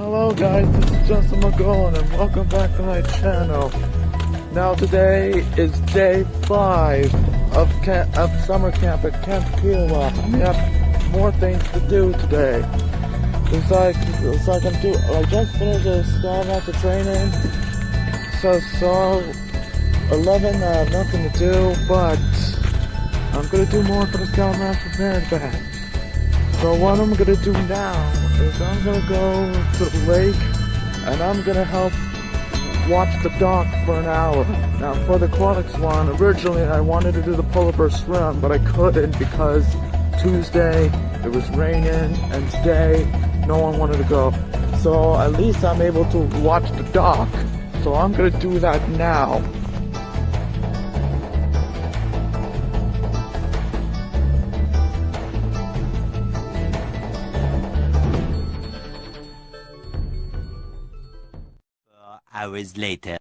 Hello guys, this is Justin McGowan and welcome back to my channel. Now today is day 5 of summer camp at Camp Keowa. We have more things to do today. I just finished the Skymaster training. So 11, I have nothing to do, but I'm gonna do more for the Skymaster Band Badge. So what I'm gonna do now is I'm gonna go to the lake and I'm gonna help watch the dock for an hour. Now for the aquatics one, originally I wanted to do the polar bear swim, but I couldn't because Tuesday it was raining and today no one wanted to go. So at least I'm able to watch the dock. So I'm gonna do that now. Hours later.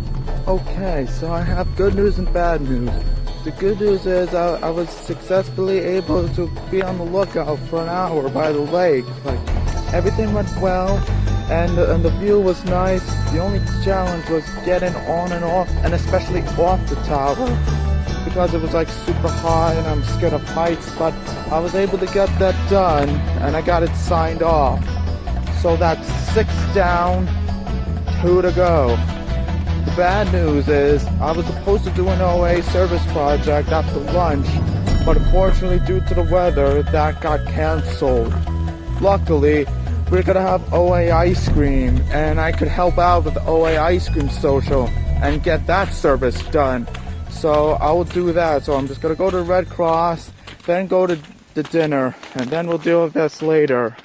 Okay, so I have good news and bad news. The good news is I was successfully able to be on the lookout for an hour by the lake. Like, everything went well, and the view was nice. The only challenge was getting on and off, and especially off the tower, because it was like super high and I'm scared of heights, but I was able to get that done, and I got it signed off. So that's 6 down, 2 to go. The bad news is I was supposed to do an OA service project after lunch, but unfortunately due to the weather that got cancelled. Luckily, we're gonna have OA ice cream and I could help out with the OA ice cream social and get that service done. So I will do that. So I'm just gonna go to Red Cross, then go to the dinner, and then we'll deal with this later.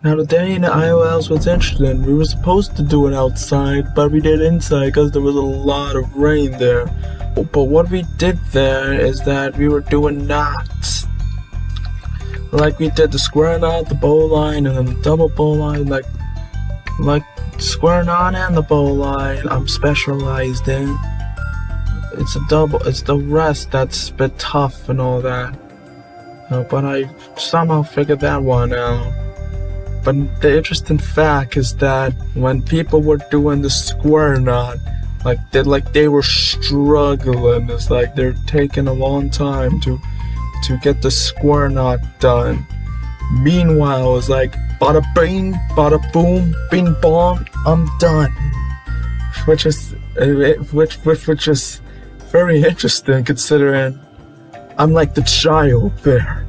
Now the day in the IOLs was interesting. We were supposed to do it outside, but we did inside because there was a lot of rain there. But what we did there is that we were doing knots. Like we did the square knot, the bow line, and then the double bow line. Like square knot and the bow line, I'm specialized in. It's the rest that's a bit tough and all that. But I somehow figured that one out. But the interesting fact is that when people were doing the square knot, they were struggling. It's like they're taking a long time to get the square knot done. Meanwhile, it's like bada bing, bada boom, bing bong, I'm done. Which is very interesting considering I'm like the child there.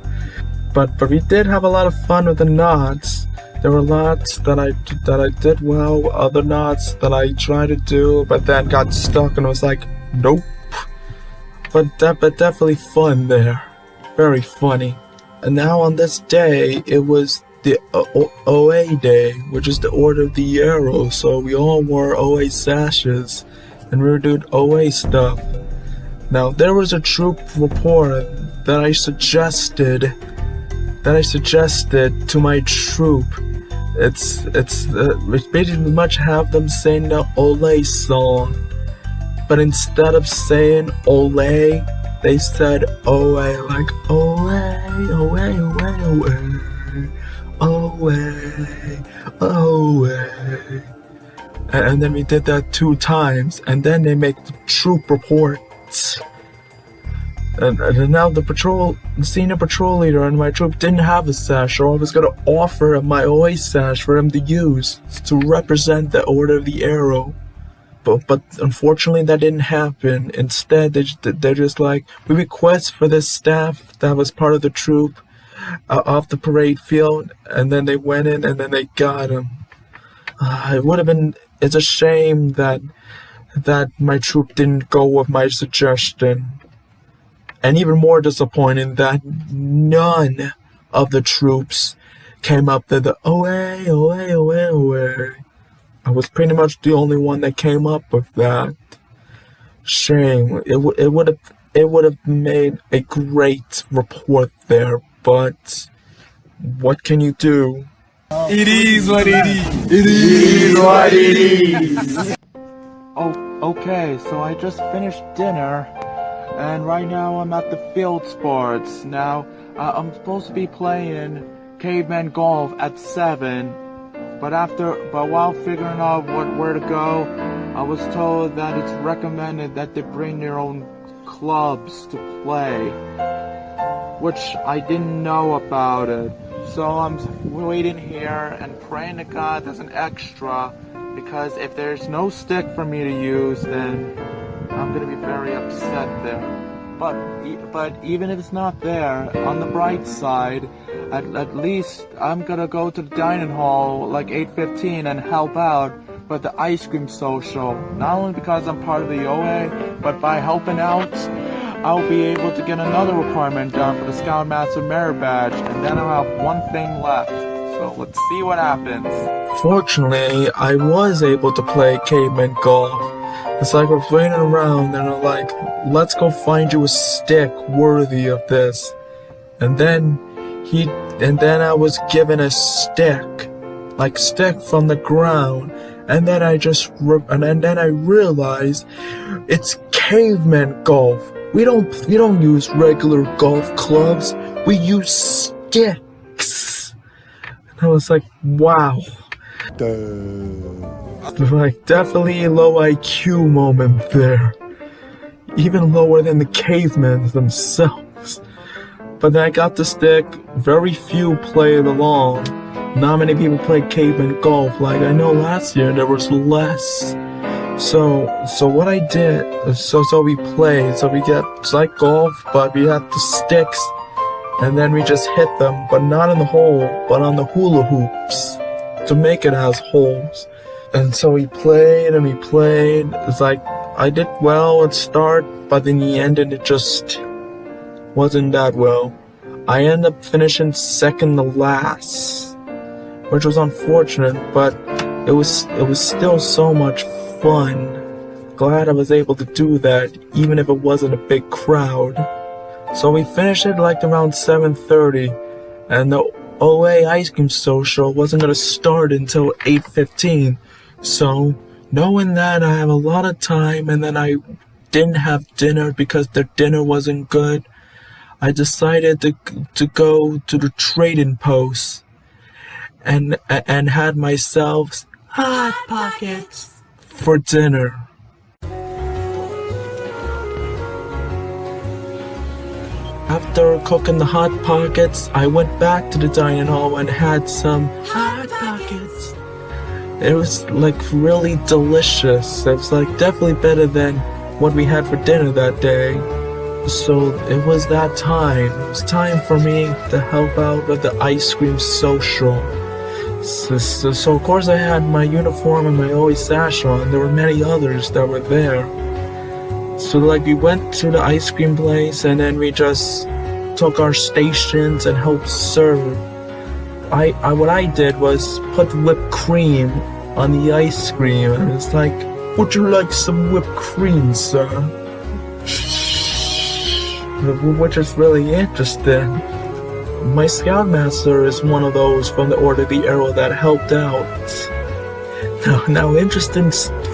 But we did have a lot of fun with the knots. There were lots that I did well, other knots that I tried to do, but then got stuck and was like, nope. But definitely fun there, very funny. And now on this day, it was the OA day, which is the Order of the Arrow. So we all wore OA sashes, and we were doing OA stuff. Now there was a troop report that I suggested to my troop. It's pretty much have them sing the Ole song, but instead of saying Ole, they said Oe, like Oe, Oe, Oe, Oe, Oe, Oe. And then we did that 2 times, and then they make the troop reports. And now the senior patrol leader in my troop didn't have a sash, so I was going to offer him my OA sash for him to use to represent the Order of the Arrow. But unfortunately that didn't happen. Instead, they're just like, we request for this staff that was part of the troop off the parade field, and then they went in and then they got him. It's a shame that my troop didn't go with my suggestion. And even more disappointing that none of the troops came up to the Oe, Oe, Oe, Oe. I was pretty much the only one that came up with that. Shame. It would have made a great report there, but what can you do? It is what it is. It is what it is. Oh, okay, so I just finished dinner. And right now I'm at the field sports. Now, I'm supposed to be playing caveman golf at 7. But while figuring out where to go, I was told that it's recommended that they bring their own clubs to play, which I didn't know about it. So I'm waiting here and praying to God there's an extra, because if there's no stick for me to use, then I'm gonna be very upset there. But even if it's not there, on the bright side, at least I'm gonna go to the dining hall like 8:15 and help out with the ice cream social. Not only because I'm part of the OA, but by helping out, I'll be able to get another requirement done for the Scoutmaster Merit Badge, and then I'll have one thing left. So let's see what happens. Fortunately, I was able to play caveman golf. It's like we're playing around and I'm like, let's go find you a stick worthy of this. And then I was given a stick from the ground. And then I realized it's caveman golf. We don't use regular golf clubs. We use sticks. And I was like, wow. Like, definitely a low IQ moment there. Even lower than the cavemen themselves. But then I got the stick. Very few played along. Not many people play caveman golf. Like, I know last year there was less. So what I did, so we played. So we get, it's like golf, but we have the sticks. And then we just hit them, but not in the hole, but on the hula hoops. To make it as holes. And so we played and we played. It's like, I did well at start, but in the end it just wasn't that well. I ended up finishing second to last, which was unfortunate, but it was still so much fun. Glad I was able to do that, even if it wasn't a big crowd. So we finished it like around 7:30, and the OA ice cream social wasn't gonna start until 8:15. So, knowing that I have a lot of time and then I didn't have dinner because the dinner wasn't good, I decided to go to the trading post and had myself Hot Pockets for dinner. After cooking the Hot Pockets, I went back to the dining hall and had some Hot Pockets. It was like really delicious. It was like definitely better than what we had for dinner that day. So it was that time. It was time for me to help out with the ice cream social. So of course I had my uniform and my OA sash on. There were many others that were there. So like we went to the ice cream place and then we just took our stations and helped serve. What I did was put whipped cream on the ice cream, and it's like, would you like some whipped cream, sir? Which is really interesting. My Scoutmaster is one of those from the Order of the Arrow that helped out. Now interesting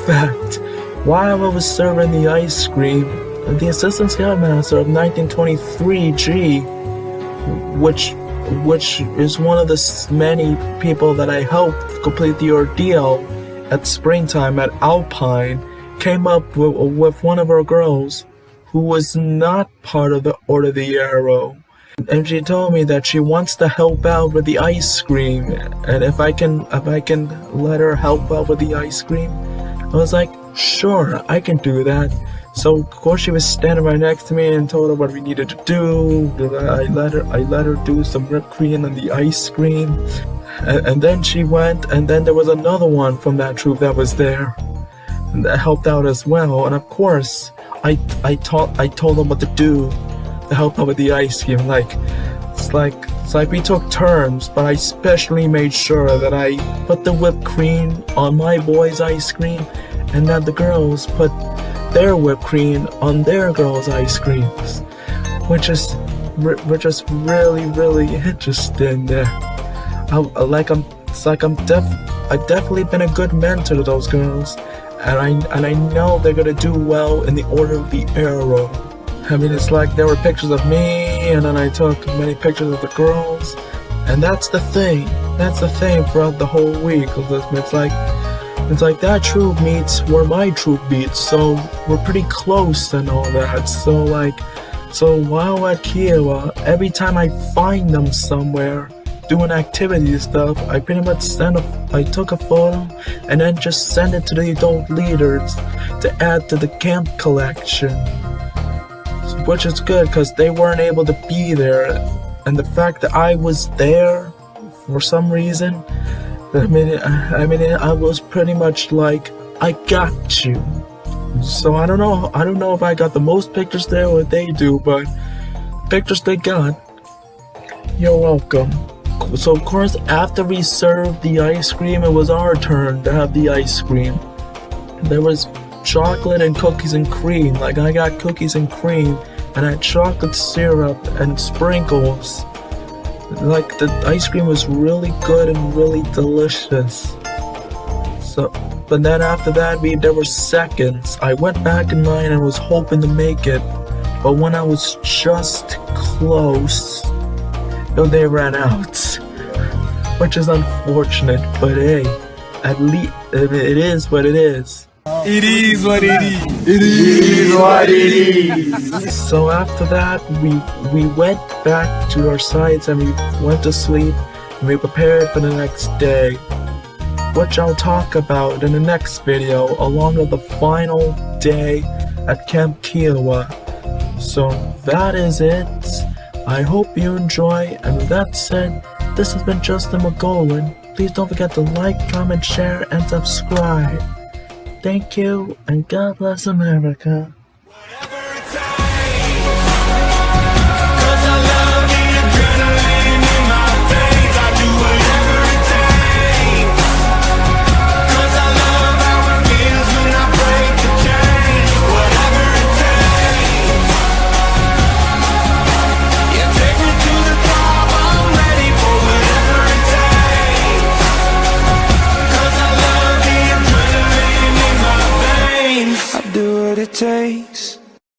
fact, while I was serving the ice cream, the Assistant Scoutmaster of 1923 G, which is one of the many people that I helped complete the ordeal at springtime at Alpine, came up with one of our girls who was not part of the Order of the Arrow. And she told me that she wants to help out with the ice cream, and if I can let her help out with the ice cream. I was like, sure, I can do that. So of course she was standing right next to me and told her what we needed to do. I let her do some whipped cream and the ice cream, and then she went. And then there was another one from that troop that was there that helped out as well. And of course, I told them what to do to help out with the ice cream. It's like we took turns, but I specially made sure that I put the whipped cream on my boys' ice cream, and that the girls put their whipped cream on their girls' ice creams, which is really interesting there. I've definitely been a good mentor to those girls, and I know they're gonna do well in the Order of the Arrow. I mean, it's like there were pictures of me, and then I took many pictures of the girls, and that's the thing. that's the thing throughout the whole week. It's like that troop meets where my troop meets, so we're pretty close and all that. So while at Keowa, every time I find them somewhere doing activity stuff, I pretty much I took a photo and then just send it to the adult leaders to add to the camp collection, which is good because they weren't able to be there, and the fact that I was there for some reason, I mean, I was pretty much like, I got you. So I don't know if I got the most pictures there or they do, but pictures they got. You're welcome. So of course, after we served the ice cream, it was our turn to have the ice cream. There was chocolate and cookies and cream. Like, I got cookies and cream, and I had chocolate syrup and sprinkles. Like, the ice cream was really good and really delicious. But then after that, there were seconds. I went back in line and was hoping to make it, but when I was just close, they ran out, which is unfortunate. But hey, at least it is what it is. It is what it is. It is what it is. So after that, we went back to our sites and we went to sleep and we prepared for the next day, which I'll talk about in the next video along with the final day at Camp Keowa. So that is it. I hope you enjoy, and with that said, this has been Justin McGolan. Please don't forget to like, comment, share, and subscribe. Thank you, and God bless America. Do what it takes.